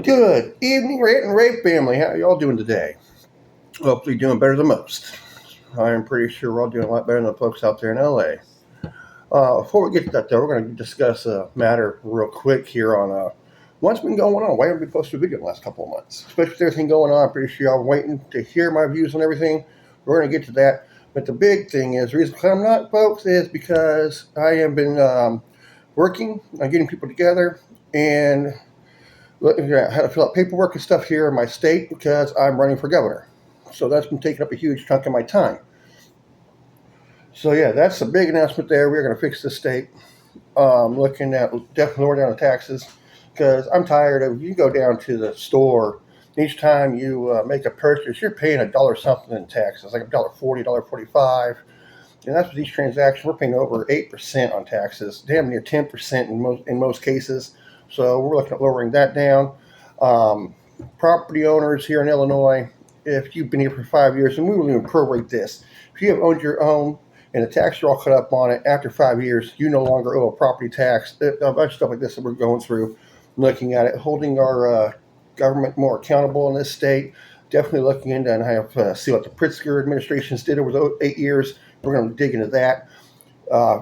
Good evening, Rant and Rave family. How y'all doing today? Hopefully doing better than most. I'm pretty sure we're all doing a lot better than the folks out there in LA. Before we get to that, though, we're going to discuss a matter real quick here on what's been going on. Why haven't we posted a video in the last couple of months? Especially with everything going on. I'm pretty sure y'all are waiting to hear my views on everything. We're going to get to that. But the big thing is, the reason I'm not, folks, is because I have been working on getting people together and how to fill out paperwork and stuff here in my state because I'm running for governor. So that's been taking up a huge chunk of my time. So yeah, that's a big announcement there. We're going to fix the state. Looking at definitely lower down the taxes because I'm tired of you go down to the store. Each time you make a purchase, you're paying a dollar something in taxes, like $1.40, $1.45. And that's with each transaction. We're paying over 8% on taxes, damn near 10% in most cases. So we're looking at lowering that down. Property owners here in Illinois, if you've been here for 5 years, and we will even prorate this. If you have owned your own and the tax are all cut up on it, after 5 years, you no longer owe a property tax. A bunch of stuff like this that we're going through, looking at it, holding our government more accountable in this state. Definitely looking into and have see what the Pritzker administrations did over the 8 years. We're going to dig into that.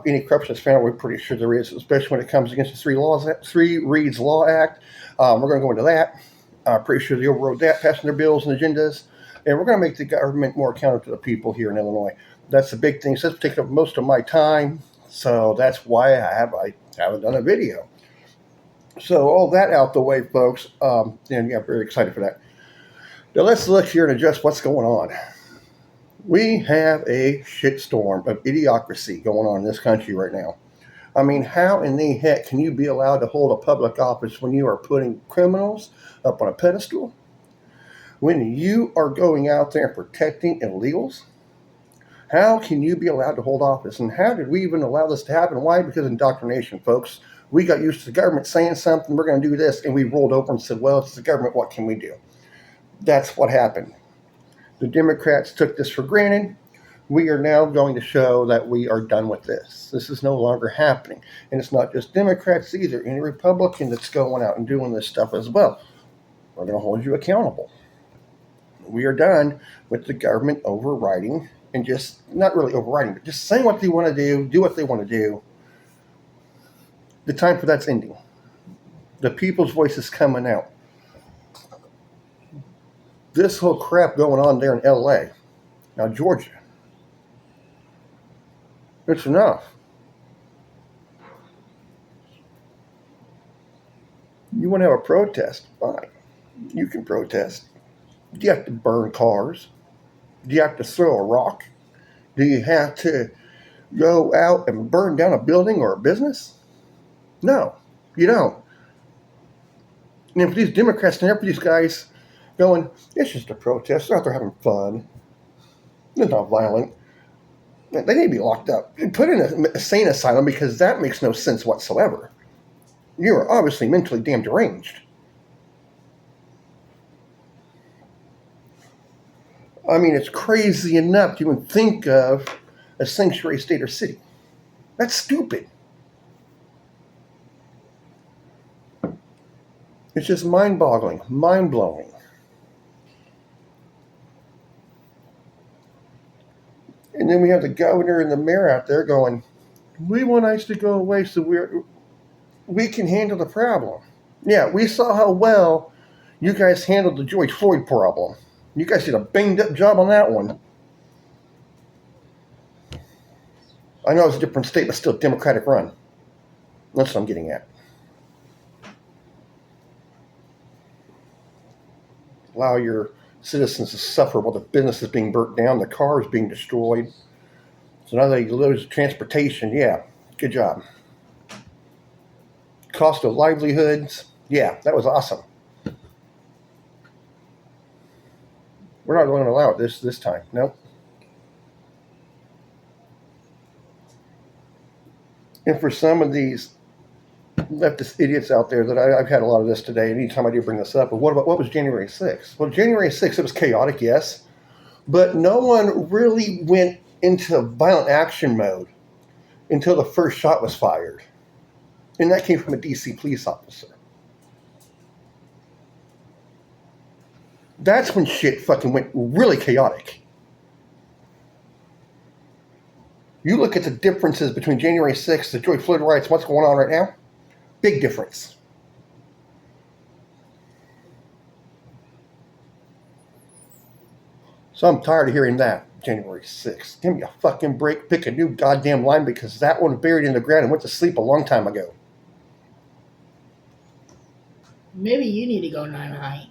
Any corruption is found, we're pretty sure there is, especially when it comes against the Three Reads Law Act. We're going to go into that. Pretty sure they overrode that, passing their bills and agendas. And we're going to make the government more accountable to the people here in Illinois. That's the big thing. So that's taking up most of my time. So that's why I haven't done a video. So all that out the way, folks. And yeah, I'm very excited for that. Now let's look here and address what's going on. We have a shitstorm of idiocracy going on in this country right now. I mean, how in the heck can you be allowed to hold a public office when you are putting criminals up on a pedestal? When you are going out there and protecting illegals? How can you be allowed to hold office? And how did we even allow this to happen? Why? Because of indoctrination, folks. We got used to the government saying something, we're going to do this, and we rolled over and said, well, it's the government, what can we do? That's what happened. The Democrats took this for granted. We are now going to show that we are done with this. This is no longer happening. And it's not just Democrats either. Any Republican that's going out and doing this stuff as well. We're going to hold you accountable. We are done with the government overriding and just, not really overriding, but just saying what they want to do what they want to do. The time for that's ending. The people's voice is coming out. This whole crap going on there in LA, now Georgia, it's enough. You want to have a protest? Fine. You can protest. Do you have to burn cars? Do you have to throw a rock? Do you have to go out and burn down a building or a business? No, you don't. And if these Democrats stand up for these guys going, it's just a protest, they're out there having fun, they're not violent, they need to be locked up and put in a sane asylum because that makes no sense whatsoever. You are obviously mentally damn deranged. I mean, it's crazy enough to even think of a sanctuary state or city. That's stupid. It's just mind-boggling, mind-blowing. And then we have the governor and the mayor out there going, we want ICE to go away so we can handle the problem. Yeah, we saw how well you guys handled the George Floyd problem. You guys did a banged-up job on that one. I know it's a different state, but still a Democratic run. That's what I'm getting at. Allow your citizens to suffer while the business is being burnt down, the car is being destroyed. So now they lose transportation. Yeah, good job. Cost of livelihoods. Yeah, that was awesome. We're not going to allow it this time. Nope. And for some of these leftist idiots out there that I've had a lot of this today, and anytime I do bring this up, but what was January 6th? Well, January 6th, it was chaotic, yes, but no one really went into violent action mode until the first shot was fired. And that came from a DC police officer. That's when shit fucking went really chaotic. You look at the differences between January 6th, the George Floyd riots, what's going on right now? Big difference. So I'm tired of hearing that. January 6th. Give me a fucking break. Pick a new goddamn line because that one was buried in the ground and went to sleep a long time ago. Maybe you need to go night-night.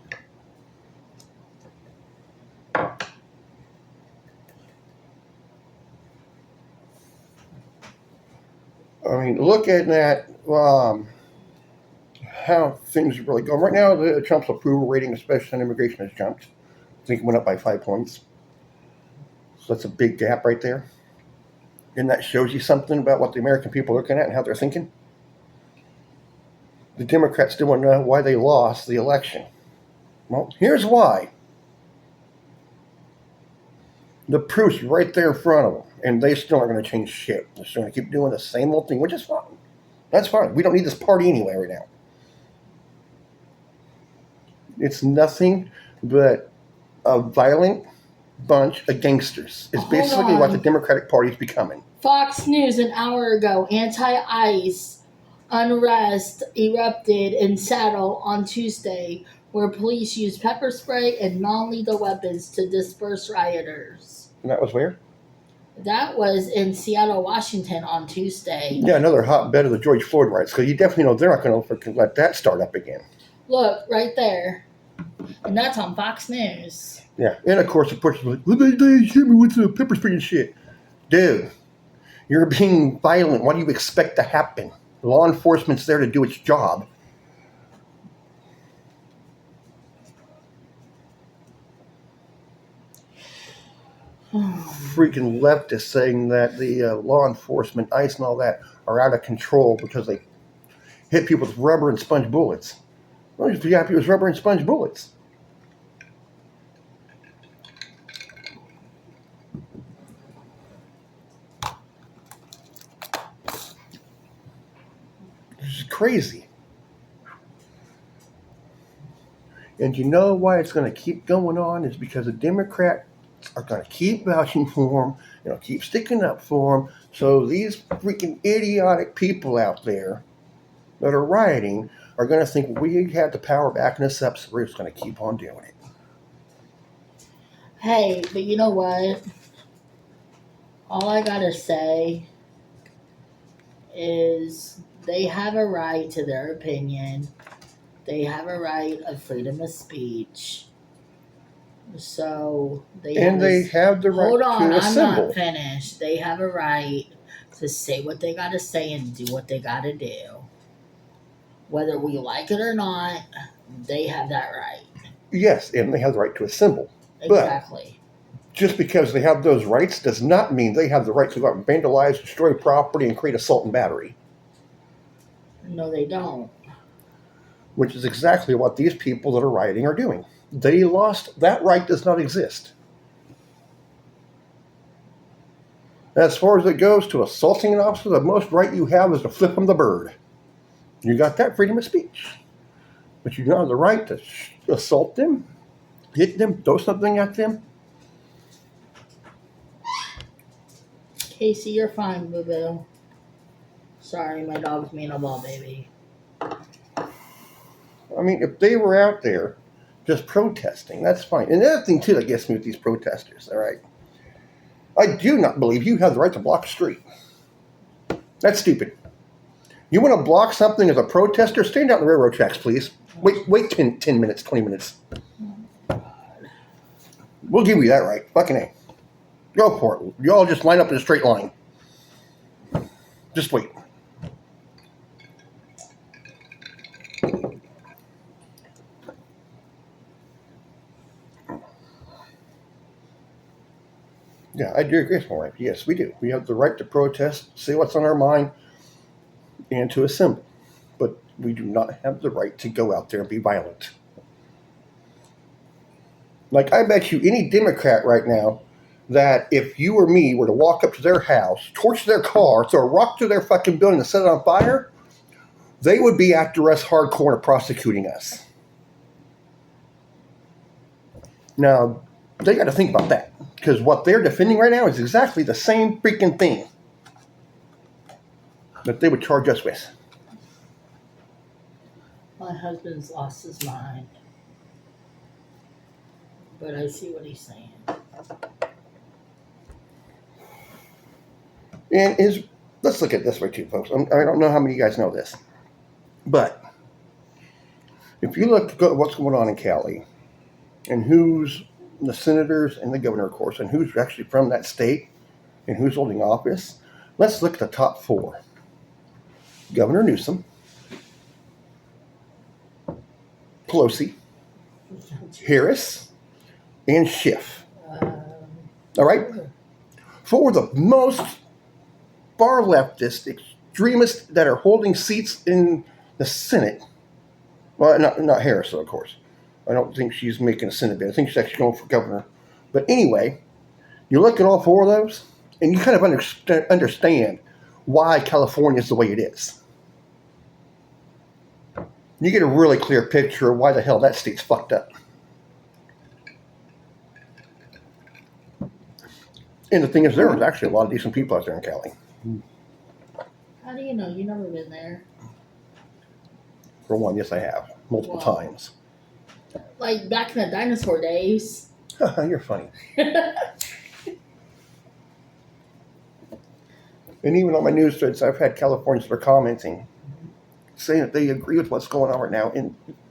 I mean, look at that. How things are really going. Right now, Trump's approval rating, especially on immigration, has jumped. I think it went up by 5 points. So that's a big gap right there. And that shows you something about what the American people are looking at and how they're thinking. The Democrats still want to know why they lost the election. Well, here's why. The proof's right there in front of them, and they still aren't going to change shit. They're still going to keep doing the same old thing, which is fine. That's fine. We don't need this party anyway right now. It's nothing but a violent bunch of gangsters. It's basically what the Democratic Party is becoming. Fox News an hour ago, anti-ICE unrest erupted in Seattle on Tuesday, where police used pepper spray and non-lethal weapons to disperse rioters. And that was where? That was in Seattle, Washington on Tuesday. Yeah, another hotbed of the George Floyd riots, because you definitely know they're not going to let that start up again. Look, right there. And that's on Fox News. Yeah, and of course, the person's like, well, they hit me with the pepper spray and shit. Dude, you're being violent. What do you expect to happen? Law enforcement's there to do its job. Freaking leftists saying that the law enforcement, ICE and all that, are out of control because they hit people with rubber and sponge bullets. Well, you'd be happy with rubber and sponge bullets. This is crazy. And you know why it's going to keep going on is because the Democrats are going to keep vouching for them, keep sticking up for them. So these freaking idiotic people out there that are rioting are going to think we have the power backing us up, so we're just going to keep on doing it. Hey, but you know what? All I gotta say is they have a right to their opinion. They have a right of freedom of speech. So they have the right hold on, to assemble. I'm not finished. They have a right to say what they gotta say and do what they gotta do. Whether we like it or not, they have that right. Yes, and they have the right to assemble. Exactly. But just because they have those rights does not mean they have the right to go out and vandalize, destroy property, and create assault and battery. No, they don't. Which is exactly what these people that are rioting are doing. They lost. That right does not exist. As far as it goes to assaulting an officer, the most right you have is to flip them the bird. You got that freedom of speech. But you don't have the right to assault them, hit them, throw something at them. Casey, you're fine, boo-boo. Sorry, my dog's being a ball baby. I mean, if they were out there just protesting, that's fine. And the other thing, too, that gets me with these protesters, all right? I do not believe you have the right to block a street. That's stupid. You want to block something as a protester? Stand out on the railroad tracks, please. Wait 10 minutes, 20 minutes. We'll give you that right. Fucking A. Go for it. You all just line up in a straight line. Just wait. Yeah, I do agree with my wife. Yes, we do. We have the right to protest, say what's on our mind, and to assemble. But we do not have the right to go out there and be violent. Like, I bet you any Democrat right now that if you or me were to walk up to their house, torch their car, throw a rock to their fucking building and set it on fire, they would be after us hardcore and prosecuting us. Now, they got to think about that because what they're defending right now is exactly the same freaking thing that they would charge us with. My husband's lost his mind. But I see what he's saying. And let's look at it this way too, folks. I don't know how many of you guys know this, but if you look at what's going on in Cali and who's the senators and the governor, of course, and who's actually from that state and who's holding office, let's look at the top four. Governor Newsom, Pelosi, Harris, and Schiff. All right? Four of the most far leftist extremists that are holding seats in the Senate. Well, not Harris, of course. I don't think she's making a Senate bid. I think she's actually going for governor. But anyway, you look at all four of those, and you kind of understand why California is the way it is. You get a really clear picture of why the hell that state's fucked up. And the thing is, there was actually a lot of decent people out there in Cali. How do you know? You've never been there. For one, yes, I have. Multiple times. Like back in the dinosaur days. You're funny. And even on my news threads, I've had Californians that are commenting, saying that they agree with what's going on right now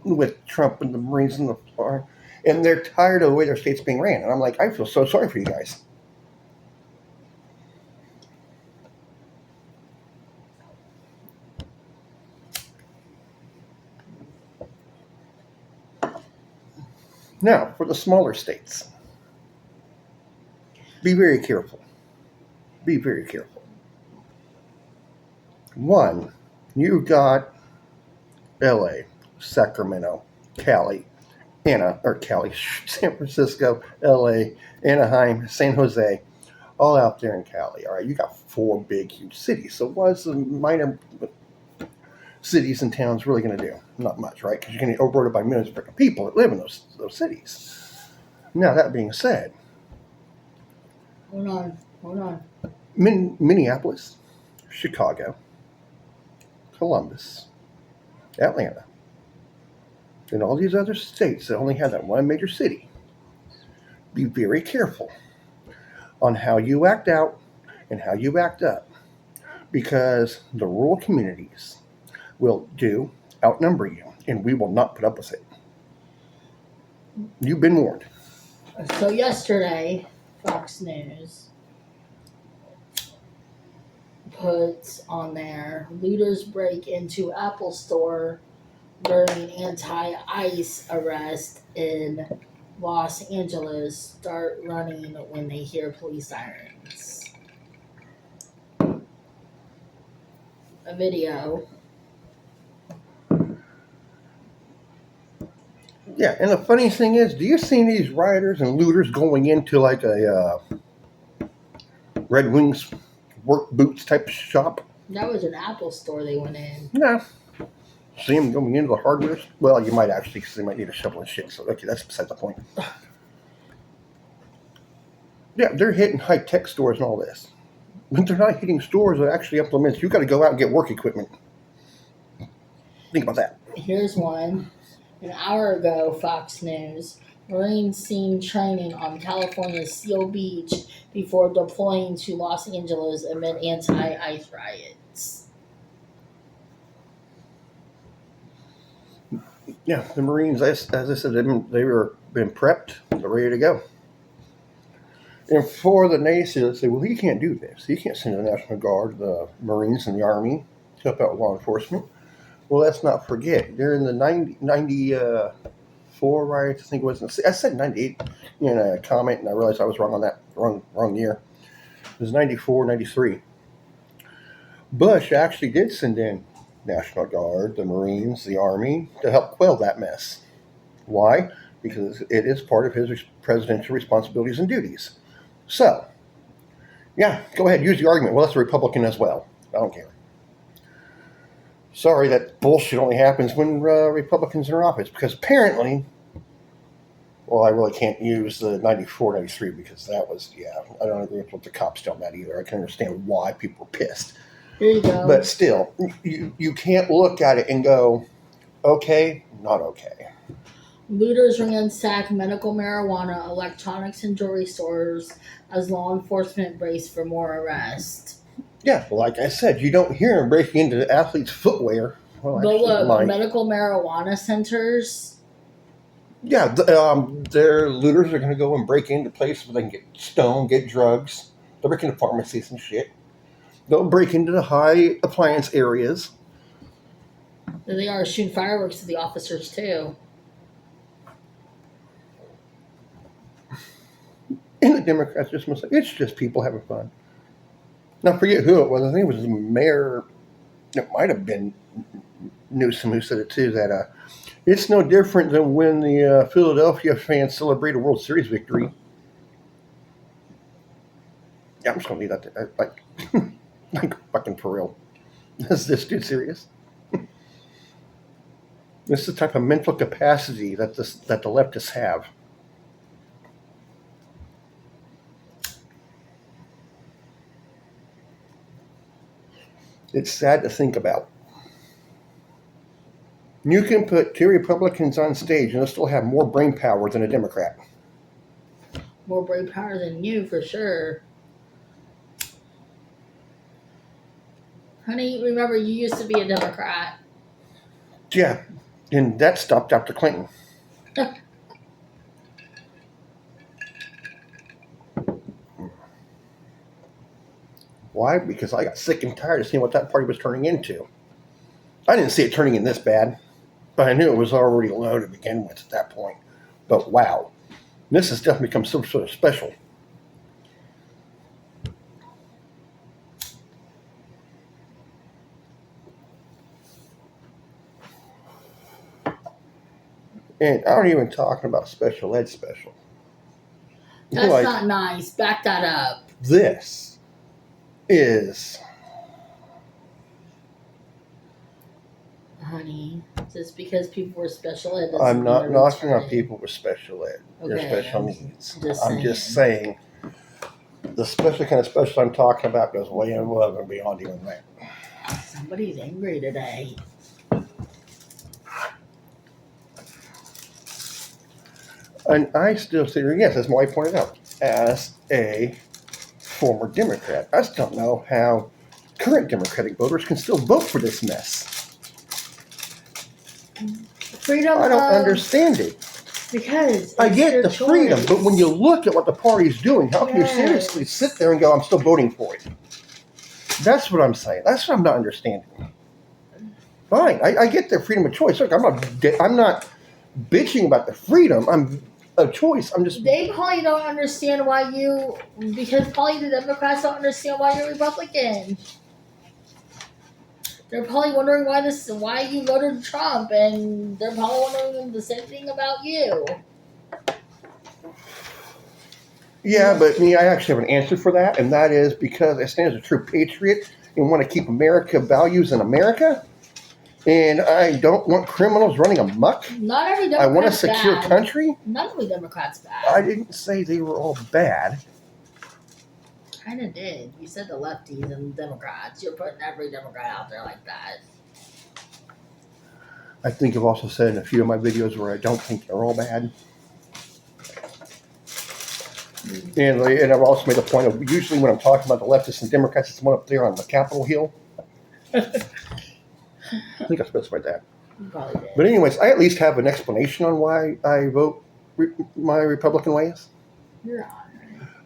with Trump and the Marines and the Florida, and they're tired of the way their state's being ran. And I'm like, I feel so sorry for you guys. Now, for the smaller states, be very careful. Be very careful. One, you've got LA, Sacramento, San Francisco, LA, Anaheim, San Jose, all out there in Cali. All right, you got four big, huge cities. So what's the minor cities and towns really going to do? Not much, right? Because you're going to get overrun by millions of freaking people that live in those cities. Now, that being said, Hold on. Minneapolis, Chicago, Columbus, Atlanta, and all these other states that only have that one major city. Be very careful on how you act out and how you act up, because the rural communities will outnumber you, and we will not put up with it. You've been warned. So yesterday, Fox News puts on there, looters break into Apple store during anti-ICE arrest in Los Angeles, start running when they hear police sirens. A video. Yeah, and the funny thing is, do you see these rioters and looters going into like a Red Wings work boots type of shop? That was an Apple store they went in. No. See them going into the hardware? Well, you might actually, because they might need a shovel and shit. So, okay, that's beside the point. Yeah, they're hitting high-tech stores and all this. But they're not hitting stores that actually implements. You've got to go out and get work equipment. Think about that. Here's one. An hour ago, Fox News. Marines seen training on California's Seal Beach before deploying to Los Angeles amid anti-ICE riots. Yeah, the Marines, as I said, they were been prepped. They're ready to go. And for the naysayers, say, well, he can't do this. He can't send the National Guard, the Marines, and the Army to help out law enforcement. Well, let's not forget, during the 94 riots, I think it was. I said 98 in a comment, and I realized I was wrong on that, wrong year. It was 94, 93. Bush actually did send in National Guard, the Marines, the Army to help quell that mess. Why? Because it is part of his presidential responsibilities and duties. So, yeah, go ahead, use the argument. Well, that's a Republican as well. I don't care. Sorry, that bullshit only happens when Republicans are in office, because apparently, Well, I really can't use the 94, 93 because that was, I don't agree with what the cops done that either. I can understand why people were pissed. There you go. But still, you can't look at it and go, okay, not okay. Looters ransack medical marijuana, electronics, and jewelry stores as law enforcement brace for more arrests. Yeah, like I said, you don't hear them breaking into the athlete's footwear. Well, But actually, look, might. medical marijuana centers. Yeah, their looters are going to go and break into places where they can get stoned, get drugs. They'll break into pharmacies and shit. They'll break into the high appliance areas. They are shooting fireworks at the officers too. And the Democrats just must say, it's just people having fun. Now, I forget who it was. I think it was the mayor. It might have been Newsom who said it too, that it's no different than when the Philadelphia fans celebrate a World Series victory. Yeah, I'm just going to leave that there. Like fucking for real. Is this dude serious? This is the type of mental capacity that the leftists have. It's sad to think about. You can put two Republicans on stage and they'll still have more brain power than a Democrat. More brain power than you, for sure. Honey, remember, you used to be a Democrat. Yeah, and that stopped after Clinton. Why? Because I got sick and tired of seeing what that party was turning into. I didn't see it turning in this bad, but I knew it was already low to begin with at that point. But wow, this has definitely become some sort of special. And I aren't even talking about special ed special. That's Like, not nice. Back that up. this is... Honey, just because people were special ed doesn't I'm mean not they're knocking on retarded. people with special ed or Okay, special I'm needs. just I'm just saying the special kind of special I'm talking about goes way above and beyond even that. Somebody's angry today. And I still say, yes, as my wife pointed out, as a former Democrat, I just don't know how current Democratic voters can still vote for this mess. Freedom I don't of, understand it. Because I it's get their the freedom, choice. but when you look at what the party's doing, how can you Yes. seriously sit there and go, I'm still voting for it? That's what I'm saying. That's what I'm not understanding. Fine, I get their freedom of choice. Look, I'm not bitching about the freedom. I'm of choice. I'm just... They probably don't understand why because probably the Democrats don't understand why you're Republican. They're probably wondering why you voted Trump, and they're probably wondering the same thing about you. Yeah, but me, I actually have an answer for that, and that is because I stand as a true patriot and want to keep America values in America, and I don't want criminals running amok. Not every I Democrat's want a secure bad. country. None of the Democrats bad. I didn't say they were all bad. Kind of did. You said the lefties and the Democrats. You're putting every Democrat out there like that. I think I've also said in a few of my videos where I don't think they're all bad. And I've also made a point of usually when I'm talking about the leftists and Democrats, it's the one up there on the Capitol Hill. I think I specified that. You probably did. But anyways, I at least have an explanation on why I vote my Republican ways. You're on.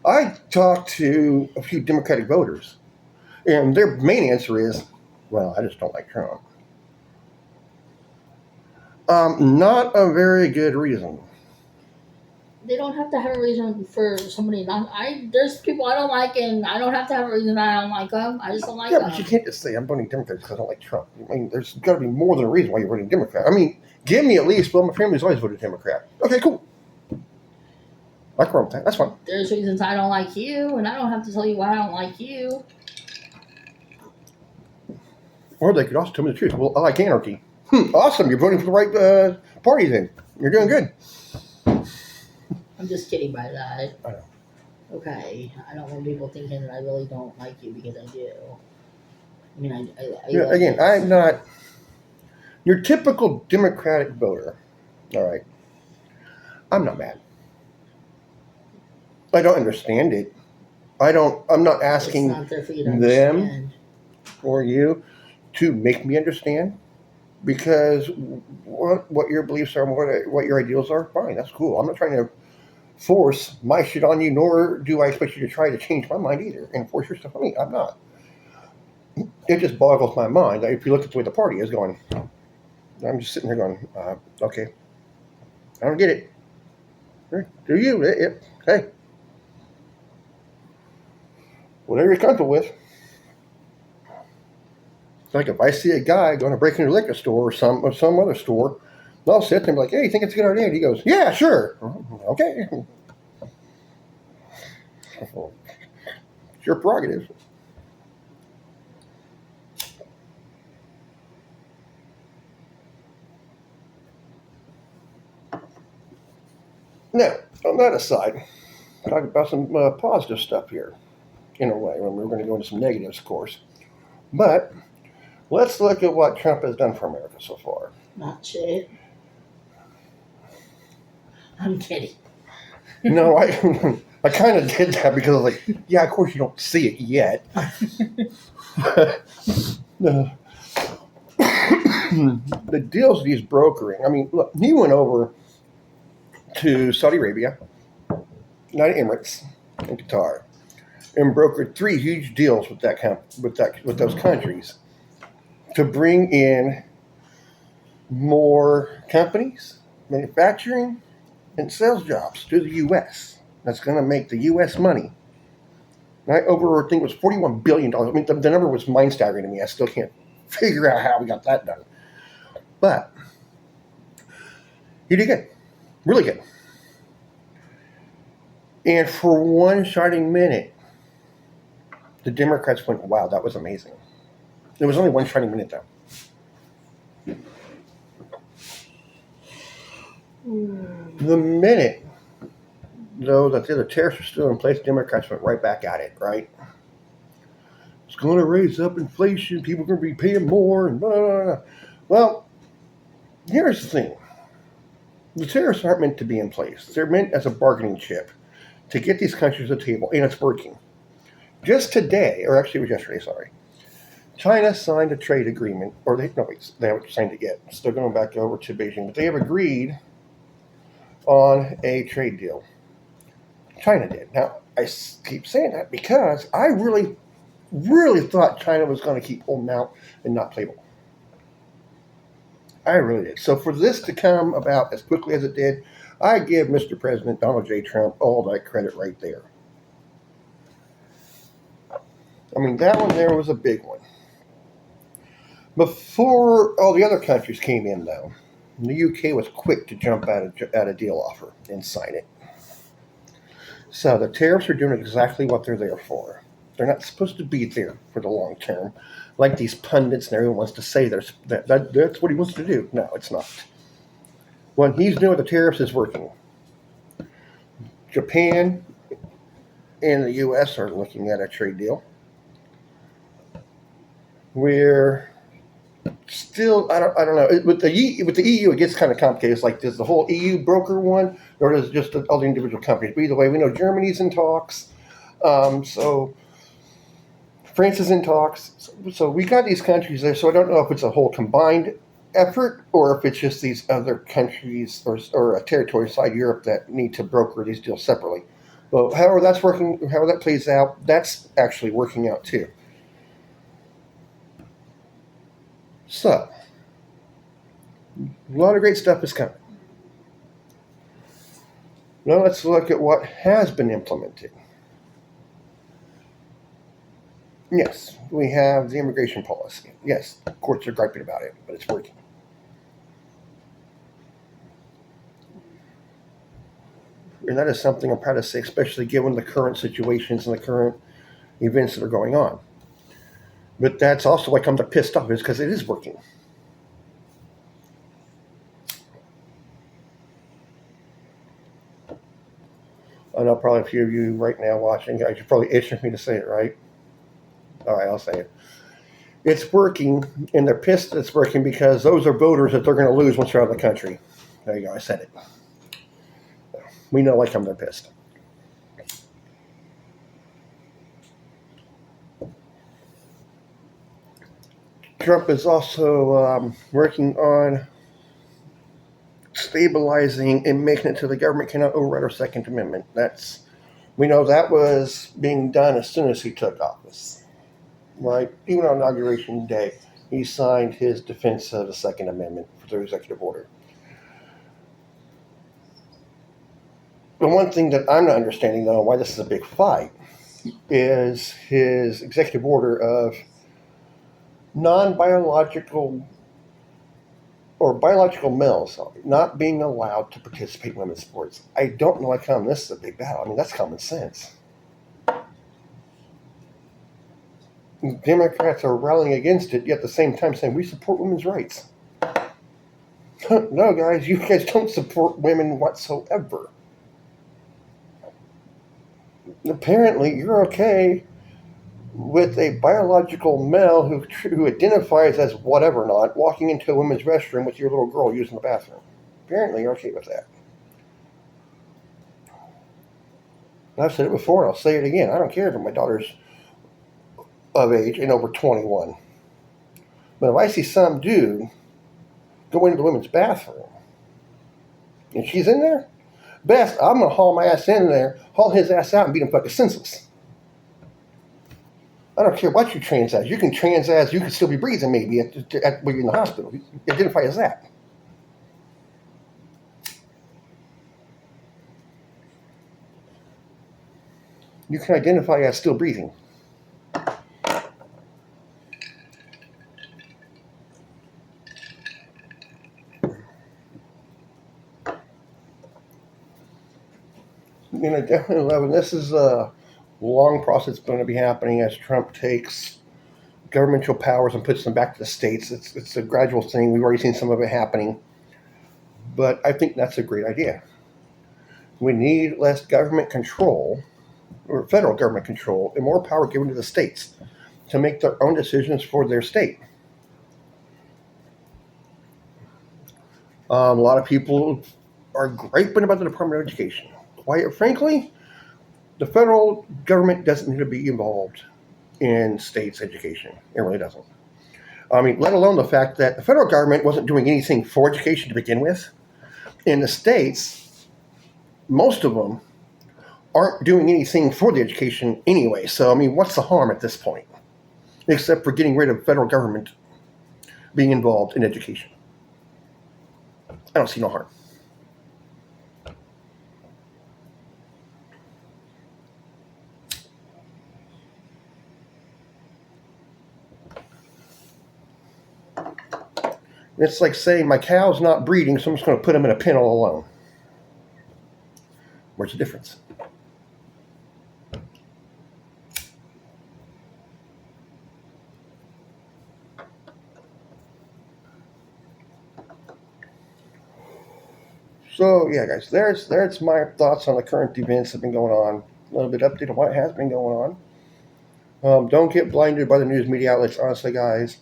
I talked to a few Democratic voters, and their main answer is, well, I just don't like Trump. Not a very good reason. They don't have to have a reason for somebody not. There's people I don't like, and I don't have to have a reason I don't like them. I just don't like Yeah, them. but you can't just say I'm voting Democrat because I don't like Trump. I mean, there's got to be more than a reason why you're voting Democrat. I mean, give me at least, well, my family's always voted Democrat. Okay, cool. Like wrong with that. That's fine. There's reasons I don't like you, and I don't have to tell you why I don't like you. Or they could also tell me the truth. Well, I like anarchy. Awesome. You're voting for the right party then. You're doing good. I'm just kidding by that. I know. Okay, I don't want people thinking that I really don't like you because I do. I mean, I You know, love again, you. I'm not your typical Democratic voter. All right, I'm not mad. I don't understand it. I'm not It's asking not their for you to them understand. or you to make me understand because what your beliefs are, what your ideals are, fine, that's cool. I'm not trying to force my shit on you, nor do I expect you to try to change my mind either and force your stuff on me. I'm not. It just boggles my mind that if you look at the way the party is going, I'm just sitting here going, okay, I don't get it. Do you? Hey, whatever you're comfortable with. It's like if I see a guy going to break into a liquor store or some other store, I'll sit there and be like, hey, you think it's a good idea? And he goes, yeah, sure. Okay. It's your prerogative. Now, on that aside, talk about some positive stuff here, in a way, when we're going to go into some negatives, of course. But let's look at what Trump has done for America so far. Not shit. I'm kidding. No, I kind of did that because I was like, yeah, of course you don't see it yet. The deals that he's brokering, I mean, look, he went over to Saudi Arabia, United Emirates, and Qatar, and brokered 3 huge deals with those countries to bring in more companies, manufacturing, and sales jobs to the U.S. That's going to make the U.S. money. Right over, I think it was $41 billion. I mean, the number was mind-staggering to me. I still can't figure out how we got that done. But he did good. Really good. And for one shining minute, the Democrats went, wow, that was amazing. There was only one shining minute, though. The minute, though, that the other tariffs were still in place, Democrats went right back at it, right? It's going to raise up inflation. People are going to be paying more, and blah, blah, blah. Well, here's the thing. The tariffs aren't meant to be in place. They're meant as a bargaining chip to get these countries to the table, and it's working. Just today, or actually it was yesterday, sorry, China signed a trade agreement, or they haven't signed it yet. Still going back over to Beijing, but they have agreed on a trade deal. China did. Now, I keep saying that because I really, really thought China was going to keep holding out and not play ball. I really did. So for this to come about as quickly as it did, I give Mr. President Donald J. Trump all that credit right there. I mean, that one there was a big one. Before all the other countries came in, though, the UK was quick to jump at a deal offer and sign it. So the tariffs are doing exactly what they're there for. They're not supposed to be there for the long term, like these pundits and everyone wants to say that's what he wants to do. No, it's not. What he's doing with the tariffs is working. Japan and the U.S. are looking at a trade deal. We're still, I don't know. With the EU, it gets kind of complicated. It's like, does the whole EU broker one, or does it just all the individual companies? But either way, we know Germany's in talks. So France is in talks. So we got these countries there. So I don't know if it's a whole combined effort or if it's just these other countries or a territory inside Europe that need to broker these deals separately. But however that's working, however that plays out, that's actually working out too. So, a lot of great stuff is coming. Now let's look at what has been implemented. Yes, we have the immigration policy. Yes, courts are griping about it, but it's working. And that is something I'm proud to say, especially given the current situations and the current events that are going on. But that's also why I'm pissed off, is because it is working. I know probably a few of you right now watching, guys, you're probably itching for me to say it, right? All right, I'll say it. It's working, and they're pissed that it's working because those are voters that they're going to lose once they're out of the country. There you go, I said it. We know why they're pissed. Trump is also working on stabilizing and making it so the government cannot override our Second Amendment. We know that was being done as soon as he took office. Right? Even on Inauguration Day, he signed his defense of the Second Amendment through executive order. The one thing that I'm not understanding, though, why this is a big fight, is his executive order of non-biological or biological males not being allowed to participate in women's sports. I don't know how come this is a big battle. I mean, that's common sense. Democrats are rallying against it, yet at the same time saying we support women's rights. No, guys, you guys don't support women whatsoever. Apparently, you're okay with a biological male who identifies as whatever not walking into a women's restroom with your little girl using the bathroom. Apparently, you're okay with that. And I've said it before, and I'll say it again. I don't care if my daughter's of age and over 21. But if I see some dude go into the women's bathroom and she's in there, best, I'm going to haul my ass in there, haul his ass out, and beat him fucking senseless. I don't care what you trans as. You can trans as, you can still be breathing maybe when you're in the hospital. You identify as that. You can identify as still breathing. I definitely love it. This is a long process going to be happening as Trump takes governmental powers and puts them back to the states. It's a gradual thing. We've already seen some of it happening. But I think that's a great idea. We need less government control, or federal government control, and more power given to the states to make their own decisions for their state. A lot of people are griping about the Department of Education. Quite frankly, the federal government doesn't need to be involved in states' education. It really doesn't. I mean, let alone the fact that the federal government wasn't doing anything for education to begin with. In the states, most of them aren't doing anything for the education anyway. So, I mean, what's the harm at this point? Except for getting rid of federal government being involved in education. I don't see no harm. It's like saying my cow's not breeding, so I'm just going to put them in a pen all alone. Where's the difference? So, yeah, guys, there's my thoughts on the current events that have been going on. A little bit update on what has been going on. Don't get blinded by the news media outlets, honestly, guys.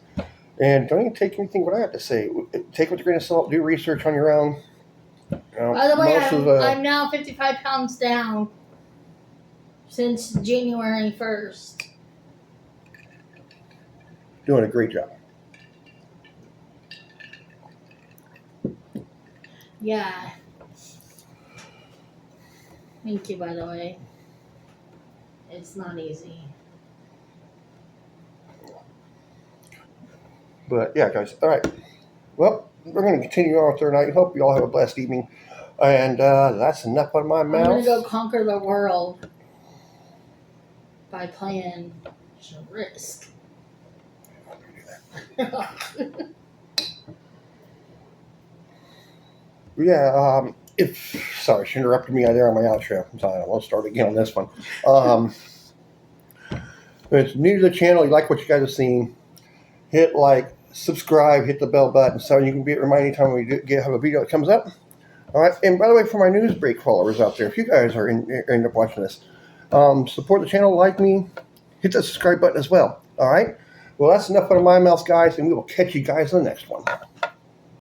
And don't even take anything what I have to say. Take it with a grain of salt. Do research on your own. By the way, I'm now 55 pounds down since January 1st. Doing a great job. Yeah. Thank you, by the way. It's not easy. But yeah, guys. All right. Well, we're going to continue on with our night. Hope you all have a blessed evening. And that's enough out of my mouth. I'm going to go conquer the world by playing Risk. Yeah. Sorry, she interrupted me there on my outro. I'm sorry. I'll start again on this one. If it's new to the channel, you like what you guys have seen, hit like, subscribe, hit the bell button so you can be reminded anytime we have a video that comes up. All right. And by the way, for my news break followers out there, if you guys are end up watching this, support the channel, like me, hit the subscribe button as well. All right. Well, that's enough out of my mouth, guys, and we will catch you guys in the next one.